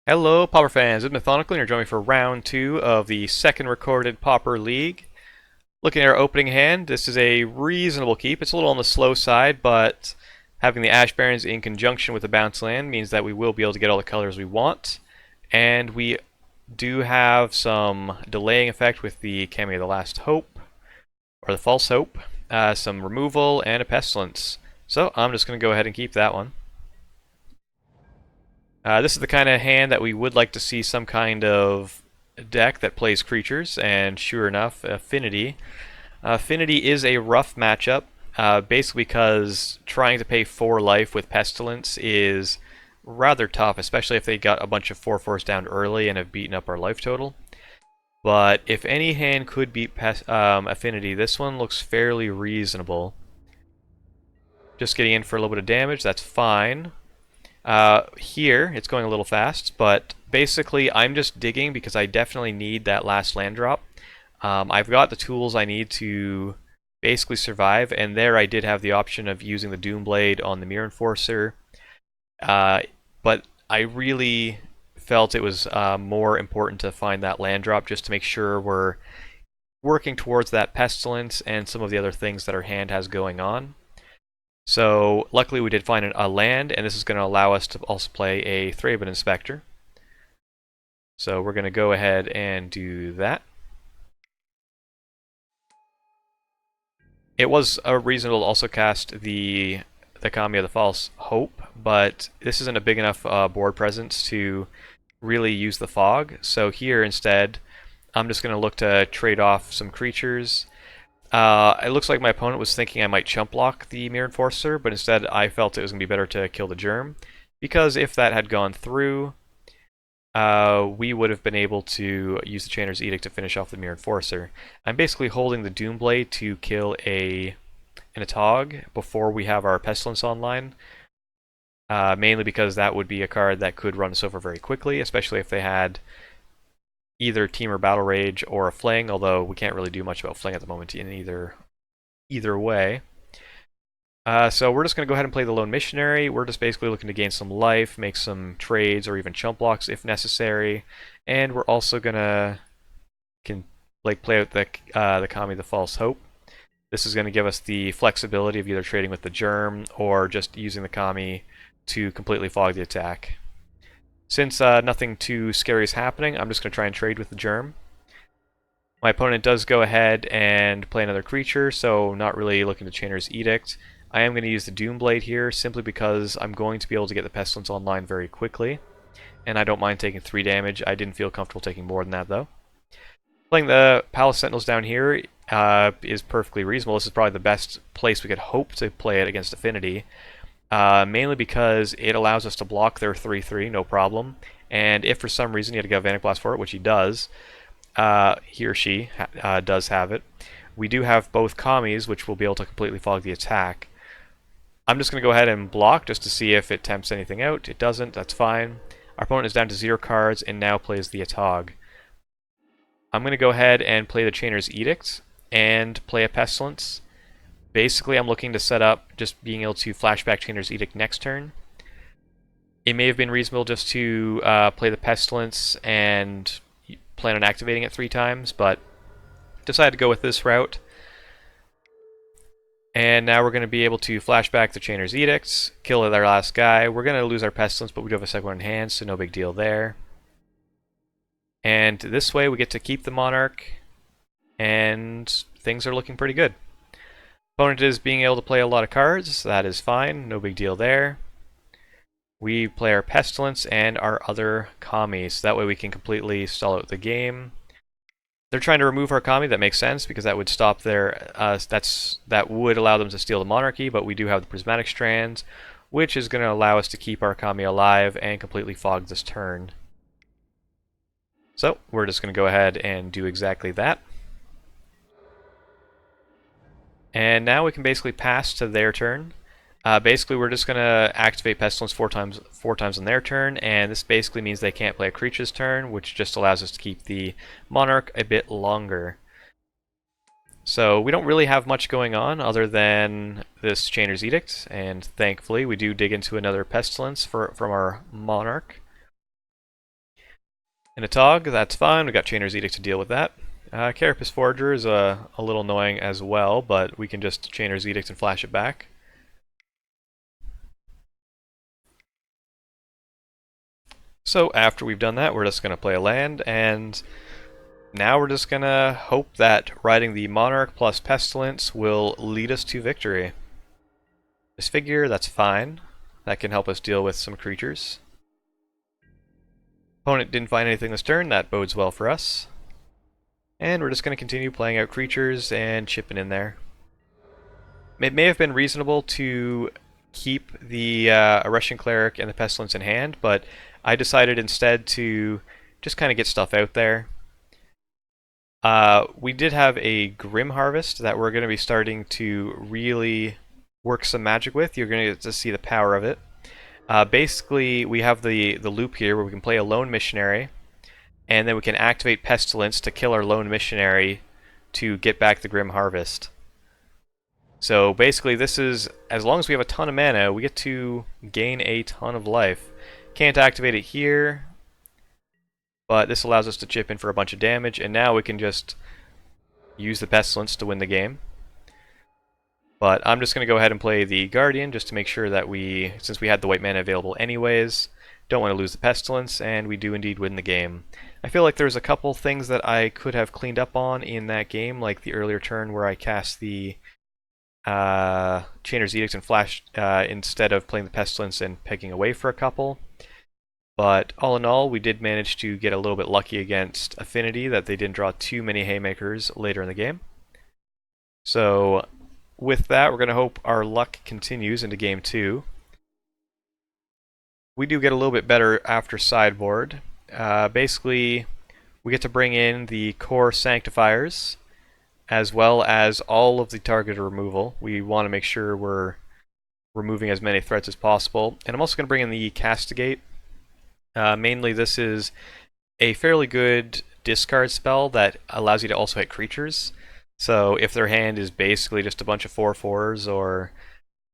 Hello, Pauper fans. It's Mathonical, and you're joining me for round 2 of the second recorded Pauper League. Looking at our opening hand, this is a reasonable keep. It's a little on the slow side, but having the Ash Barrens in conjunction with the Bounce Land means that we will be able to get all the colors we want. And we do have some delaying effect with the Cameo of the Last Hope, or the False Hope, some removal, and a Pestilence. So I'm just going to go ahead and keep that one. This is the kind of hand that we would like to see some kind of deck that plays creatures, and sure enough, Affinity. Affinity is a rough matchup, basically because trying to pay 4 life with Pestilence is rather tough, especially if they got a bunch of 4/4s down early and have beaten up our life total. But if any hand could beat Affinity, this one looks fairly reasonable. Just getting in for a little bit of damage, that's fine. Here, it's going a little fast, but basically I'm just digging because I definitely need that last land drop. I've got the tools I need to basically survive, and there I did have the option of using the Doomblade on the Mirror Enforcer, but I really felt it was more important to find that land drop just to make sure we're working towards that Pestilence and some of the other things that our hand has going on. So luckily we did find a land, and this is going to allow us to also play a Thraben Inspector. So we're going to go ahead and do that. It was reasonable to also cast the Kami of the False Hope, but this isn't a big enough board presence to really use the fog. So here instead, I'm just going to look to trade off some creatures. It looks like my opponent was thinking I might chump block the Mirror Enforcer, but instead I felt it was going to be better to kill the Germ, because if that had gone through, we would have been able to use the Chainer's Edict to finish off the Mirror Enforcer. I'm basically holding the Doomblade to kill an Atog before we have our Pestilence online, mainly because that would be a card that could run us over very quickly, especially if they had either Temur Battle Rage or a Fling, although we can't really do much about Fling at the moment in either way. So we're just going to go ahead and play the Lone Missionary. We're just basically looking to gain some life, make some trades, or even chump blocks if necessary. And we're also going to play out the Kami the False Hope. This is going to give us the flexibility of either trading with the Germ or just using the Kami to completely fog the attack. Since nothing too scary is happening, I'm just going to try and trade with the Germ. My opponent does go ahead and play another creature, so not really looking to Chainer's Edict. I am going to use the Doomblade here, simply because I'm going to be able to get the Pestilence online very quickly, and I don't mind taking 3 damage. I didn't feel comfortable taking more than that, though. Playing the Palace Sentinels down here is perfectly reasonable. This is probably the best place we could hope to play it against Affinity. Mainly because it allows us to block their 3/3, no problem. And if for some reason you had to Galvanic Blast for it, which he does, he or she does have it, we do have both Kamis, which will be able to completely fog the attack. I'm just going to go ahead and block just to see if it tempts anything out. It doesn't, that's fine. Our opponent is down to 0 cards and now plays the Atog. I'm going to go ahead and play the Chainer's Edict and play a Pestilence. Basically, I'm looking to set up just being able to flashback Chainer's Edict next turn. It may have been reasonable just to play the Pestilence and plan on activating it 3 times, but decided to go with this route. And now we're going to be able to flashback the Chainer's Edicts, kill our last guy. We're going to lose our Pestilence, but we do have a second one in hand, so no big deal there. And this way we get to keep the Monarch, and things are looking pretty good. Opponent is being able to play a lot of cards. That is fine. No big deal there. We play our Pestilence and our other Kami, so that way we can completely stall out the game. They're trying to remove our Kami. That makes sense because that would stop their. That would allow them to steal the Monarchy. But we do have the Prismatic Strands, which is going to allow us to keep our Kami alive and completely fog this turn. So we're just going to go ahead and do exactly that. And now we can basically pass to their turn. Basically, we're just going to activate Pestilence four times on their turn, and this basically means they can't play a creature's turn, which just allows us to keep the Monarch a bit longer. So we don't really have much going on other than this Chainer's Edict, and thankfully we do dig into another Pestilence from our Monarch. In a Tog, that's fine. We got Chainer's Edict to deal with that. Carapace Forager is a little annoying as well, but we can just Chainer's Edict and flash it back. So after we've done that, we're just going to play a land, and now we're just going to hope that riding the Monarch plus Pestilence will lead us to victory. Disfigure, that's fine. That can help us deal with some creatures. Opponent didn't find anything this turn, that bodes well for us. And we're just going to continue playing out creatures and chipping in there. It may have been reasonable to keep the Russian Cleric and the Pestilence in hand, but I decided instead to just kind of get stuff out there. We did have a Grim Harvest that we're going to be starting to really work some magic with. You're going to get to see the power of it. Basically, we have the loop here where we can play a Lone Missionary, and then we can activate Pestilence to kill our Lone Missionary to get back the Grim Harvest. So basically this is, as long as we have a ton of mana, we get to gain a ton of life. Can't activate it here, but this allows us to chip in for a bunch of damage, and now we can just use the Pestilence to win the game. But I'm just going to go ahead and play the Guardian just to make sure that we, since we had the white mana available anyways, don't want to lose the Pestilence, and we do indeed win the game. I feel like there's a couple things that I could have cleaned up on in that game, like the earlier turn where I cast the Chainer's Edict and flashed instead of playing the Pestilence and pegging away for a couple. But all in all, we did manage to get a little bit lucky against Affinity, that they didn't draw too many Haymakers later in the game. So with that, we're going to hope our luck continues into Game 2. We do get a little bit better after sideboard. Basically, we get to bring in the core Sanctifiers, as well as all of the targeted removal. We want to make sure we're removing as many threats as possible. And I'm also going to bring in the Castigate. Mainly this is a fairly good discard spell that allows you to also hit creatures. So if their hand is basically just a bunch of 4/4s or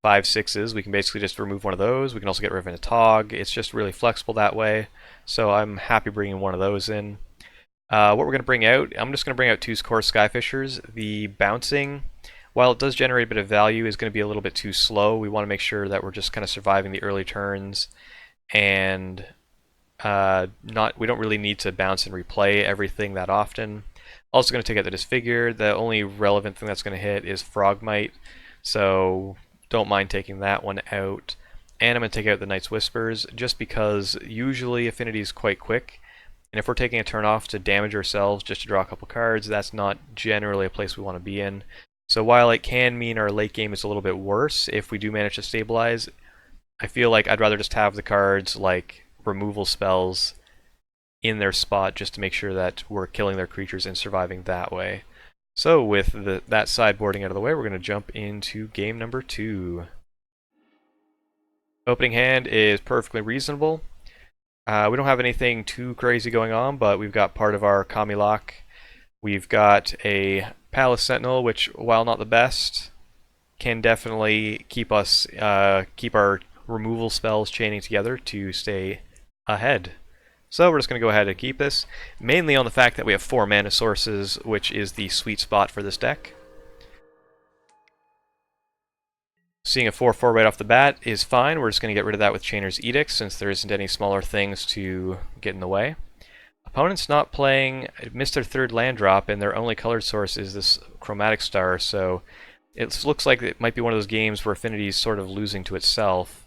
5/6s, we can basically just remove one of those. We can also get rid of a Tog. It's just really flexible that way. So I'm happy bringing one of those in. What we're going to bring out, I'm just going to bring out two core Skyfishers. The bouncing, while it does generate a bit of value, is going to be a little bit too slow. We want to make sure that we're just kind of surviving the early turns, and we don't really need to bounce and replay everything that often. Also going to take out the Disfigure. The only relevant thing that's going to hit is Frogmite, so don't mind taking that one out. And I'm going to take out the Night's Whispers, just because usually Affinity is quite quick. And if we're taking a turn off to damage ourselves just to draw a couple cards, that's not generally a place we want to be in. So while it can mean our late game is a little bit worse if we do manage to stabilize, I feel like I'd rather just have the cards like removal spells in their spot just to make sure that we're killing their creatures and surviving that way. So with that sideboarding out of the way, we're going to jump into game number 2. Opening hand is perfectly reasonable. We don't have anything too crazy going on, but we've got part of our Kami Lock. We've got a Palace Sentinel, which, while not the best, can definitely keep us keep our removal spells chaining together to stay ahead. So we're just going to go ahead and keep this, mainly on the fact that we have 4 mana sources, which is the sweet spot for this deck. Seeing a 4/4 right off the bat is fine. We're just going to get rid of that with Chainer's Edict, since there isn't any smaller things to get in the way. Opponent's not playing, missed their 3rd land drop, and their only colored source is this Chromatic Star, so it looks like it might be one of those games where Affinity is sort of losing to itself.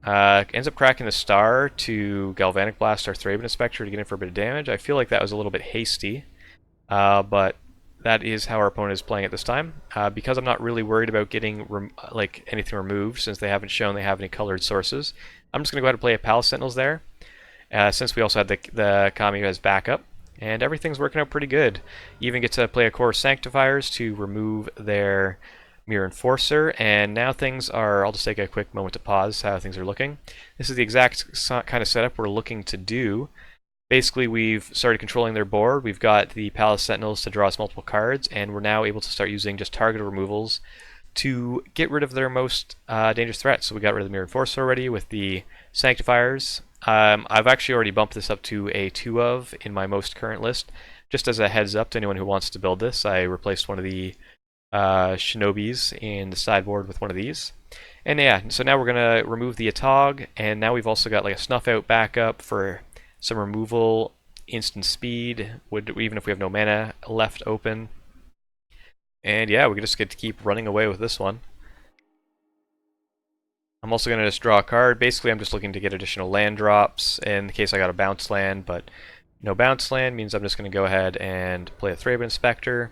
Ends up cracking the Star to Galvanic Blast our Thraben Inspector to get in for a bit of damage. I feel like that was a little bit hasty, but that is how our opponent is playing at this time. Because I'm not really worried about getting anything removed, since they haven't shown they have any colored sources, I'm just going to go ahead and play a Palace Sentinels there, since we also had the Kami as backup, and everything's working out pretty good. You even get to play a core Sanctifiers to remove their Mirror Enforcer, and now things are, I'll just take a quick moment to pause how things are looking. This is the exact kind of setup we're looking to do. Basically, we've started controlling their board. We've got the Palace Sentinels to draw us multiple cards, and we're now able to start using just targeted removals to get rid of their most dangerous threats. So we got rid of the Mirror Enforcer already with the Sanctifiers. I've actually already bumped this up to a 2 of in my most current list. Just as a heads up to anyone who wants to build this, I replaced one of the shinobis in the sideboard with one of these. And yeah, so now we're going to remove the Atog, and now we've also got like a snuff out backup for some removal, instant speed, even if we have no mana left open. And yeah, we just get to keep running away with this one. I'm also going to just draw a card. Basically, I'm just looking to get additional land drops in the case I got a bounce land, but no bounce land means I'm just going to go ahead and play a Thraben Inspector.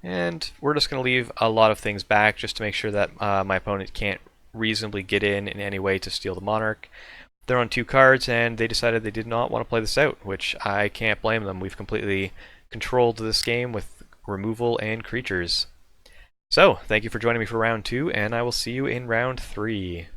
And we're just going to leave a lot of things back just to make sure that my opponent can't reasonably get in any way to steal the Monarch. They're on 2 cards, and they decided they did not want to play this out, which I can't blame them. We've completely controlled this game with removal and creatures. So, thank you for joining me for round 2, and I will see you in round 3.